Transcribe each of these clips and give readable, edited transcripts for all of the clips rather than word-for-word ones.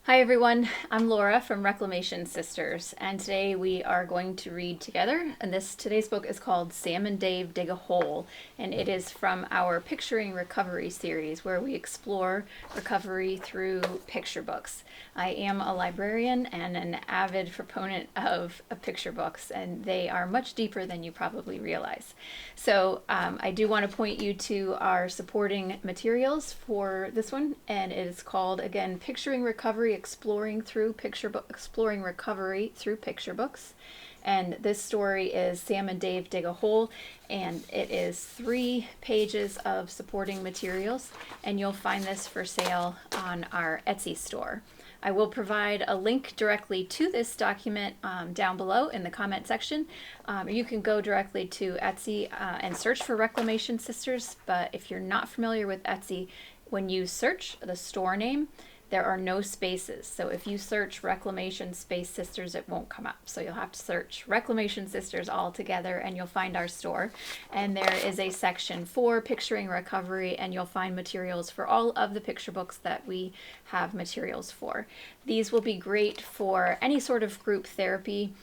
Hi everyone, I'm Laura from Reclamation Sisters, and today we are going to read together. And today's book is called Sam and Dave Dig a Hole, and it is from our Picturing Recovery series, where we explore recovery through picture books. I am a librarian and an avid proponent of picture books, and they are much deeper than you probably realize. So I do want to point you to our supporting materials for this one, and it is called, again, Picturing Recovery, exploring recovery through picture books. And this story is Sam and Dave Dig a Hole, and it is 3 pages of supporting materials, and you'll find this for sale on our Etsy store. I will provide a link directly to this document down below in the comment section. You can go directly to Etsy and search for Reclamation Sisters, but if you're not familiar with Etsy, when you search the store name, there are no spaces. So if you search Reclamation Space Sisters, it won't come up. So you'll have to search Reclamation Sisters all together and you'll find our store. And there is a section for Picturing Recovery, and you'll find materials for all of the picture books that we have materials for. These will be great for any sort of group therapy.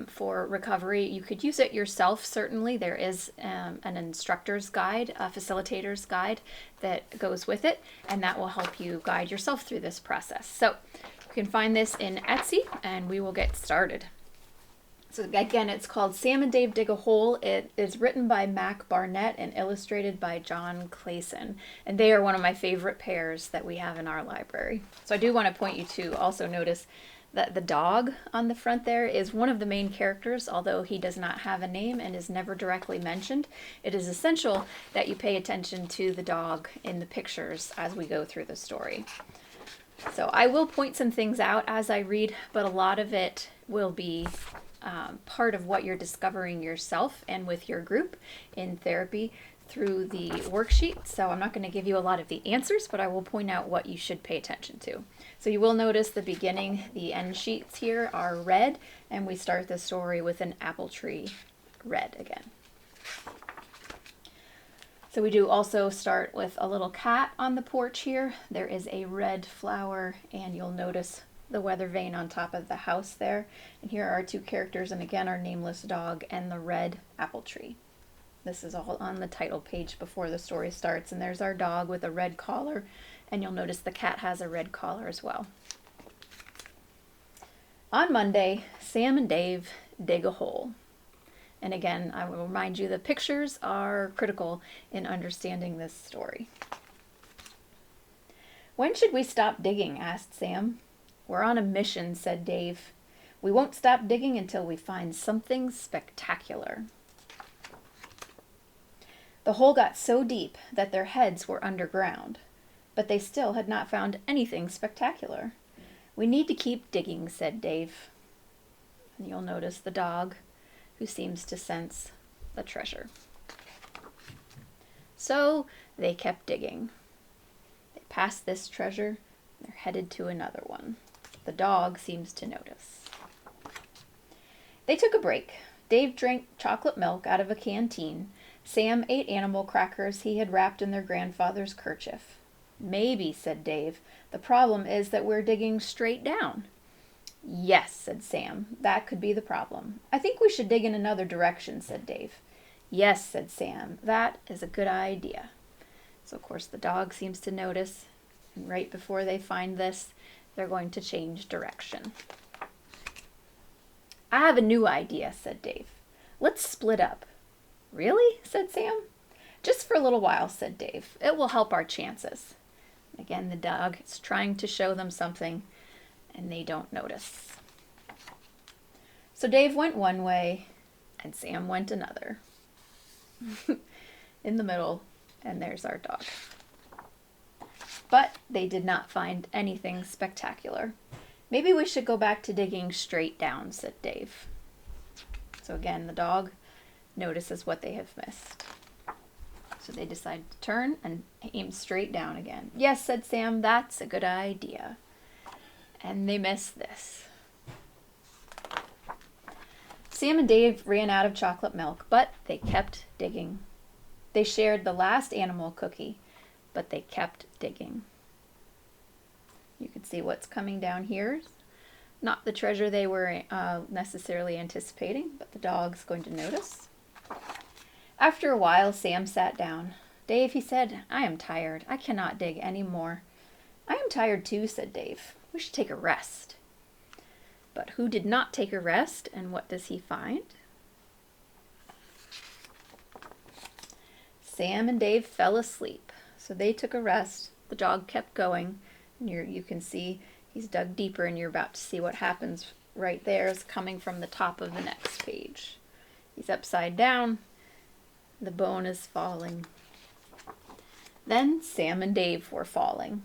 For recovery. You could use it yourself, certainly. There is an instructor's guide, a facilitator's guide that goes with it, and that will help you guide yourself through this process. So you can find this in Etsy, and we will get started. So again, it's called Sam and Dave Dig a Hole. It is written by Mac Barnett and illustrated by Jon Klassan, and they are one of my favorite pairs that we have in our library. So I do want to point you to also notice that the dog on the front there is one of the main characters, although he does not have a name and is never directly mentioned. It is essential that you pay attention to the dog in the pictures as we go through the story. So I will point some things out as I read, but a lot of it will be part of what you're discovering yourself and with your group in therapy through the worksheet. So I'm not going to give you a lot of the answers, but I will point out what you should pay attention to. So you will notice the beginning, the end sheets here are red, and we start the story with an apple tree, red again. So we do also start with a little cat on the porch here. There is a red flower, and you'll notice the weather vane on top of the house there. And here are our 2 characters, and again our nameless dog and the red apple tree. This is all on the title page before the story starts, and there's our dog with a red collar, and you'll notice the cat has a red collar as well. On Monday, Sam and Dave dig a hole. And again, I will remind you the pictures are critical in understanding this story. "When should we stop digging?" asked Sam. "We're on a mission," said Dave. "We won't stop digging until we find something spectacular." The hole got so deep that their heads were underground, but they still had not found anything spectacular. "We need to keep digging," said Dave. And you'll notice the dog, who seems to sense the treasure. So they kept digging. They passed this treasure, they're headed to another one. The dog seems to notice. They took a break. Dave drank chocolate milk out of a canteen. Sam ate animal crackers he had wrapped in their grandfather's kerchief. "Maybe," said Dave, "the problem is that we're digging straight down." "Yes," said Sam, "that could be the problem. I think we should dig in another direction," said Dave. "Yes," said Sam, "that is a good idea." So of course the dog seems to notice, and right before they find this, they're going to change direction. "I have a new idea," said Dave. "Let's split up." "Really?" said Sam. "Just for a little while," said Dave. "It will help our chances." Again, the dog is trying to show them something, and they don't notice. So Dave went one way, and Sam went another. In the middle, and there's our dog. But they did not find anything spectacular. "Maybe we should go back to digging straight down," said Dave. So again, the dog notices what they have missed. So they decide to turn and aim straight down again. "Yes," said Sam, "that's a good idea." And they missed this. Sam and Dave ran out of chocolate milk, but they kept digging. They shared the last animal cookie, but they kept digging. You can see what's coming down here. Not the treasure they were necessarily anticipating, but the dog's going to notice. After a while, Sam sat down. "Dave," he said, "I am tired. I cannot dig any more." "I am tired too," said Dave. "We should take a rest." But who did not take a rest, and what does he find? Sam and Dave fell asleep. So they took a rest. The dog kept going. And you can see he's dug deeper, and you're about to see what happens right there is coming from the top of the next page. He's upside down. The bone is falling. Then Sam and Dave were falling.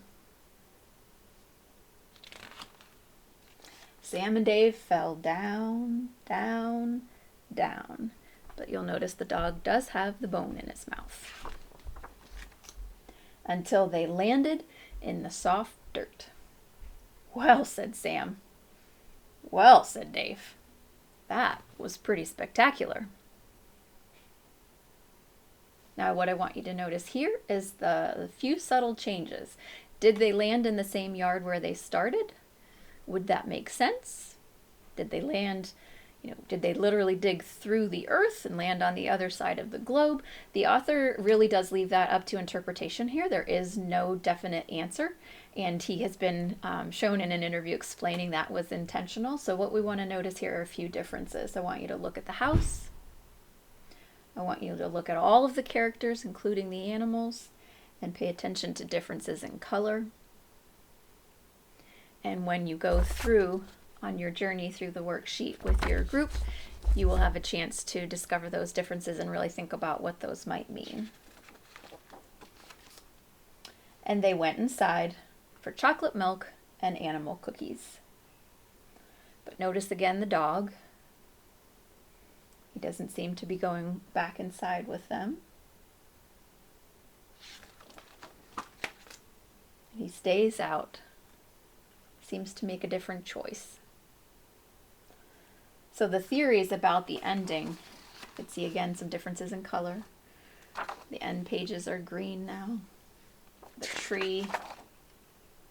Sam and Dave fell down, down, down. But you'll notice the dog does have the bone in his mouth. Until they landed in the soft dirt. "Well," said Sam. "Well," said Dave. "That was pretty spectacular." Now what I want you to notice here is the few subtle changes. Did they land in the same yard where they started? Would that make sense? Did they land, did they literally dig through the earth and land on the other side of the globe? The author really does leave that up to interpretation here. There is no definite answer, and he has been shown in an interview explaining that was intentional. So what we want to notice here are a few differences. I want you to look at the house. I want you to look at all of the characters, including the animals, and pay attention to differences in color. And when you go through on your journey through the worksheet with your group, you will have a chance to discover those differences and really think about what those might mean. And they went inside for chocolate milk and animal cookies. But notice again the dog. He doesn't seem to be going back inside with them. He stays out. Seems to make a different choice. So the theories about the ending, you can see again some differences in color. The end pages are green now. The tree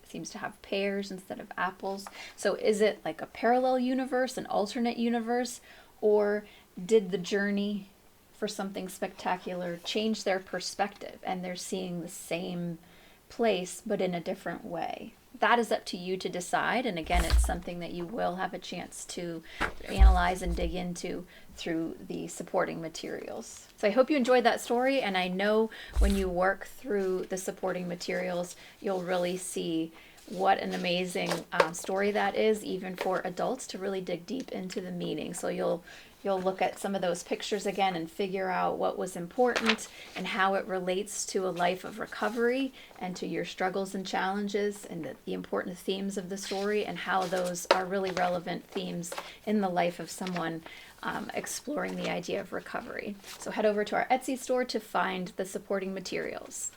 seems to have pears instead of apples. So is it like a parallel universe, an alternate universe, or did the journey for something spectacular change their perspective and they're seeing the same place but in a different way? That is up to you to decide, and again, it's something that you will have a chance to analyze and dig into through the supporting materials. So I hope you enjoyed that story, and I know when you work through the supporting materials, you'll really see what an amazing story that is, even for adults, to really dig deep into the meaning. So you'll look at some of those pictures again and figure out what was important and how it relates to a life of recovery and to your struggles and challenges, and the important themes of the story, and how those are really relevant themes in the life of someone exploring the idea of recovery. So head over to our Etsy store to find the supporting materials.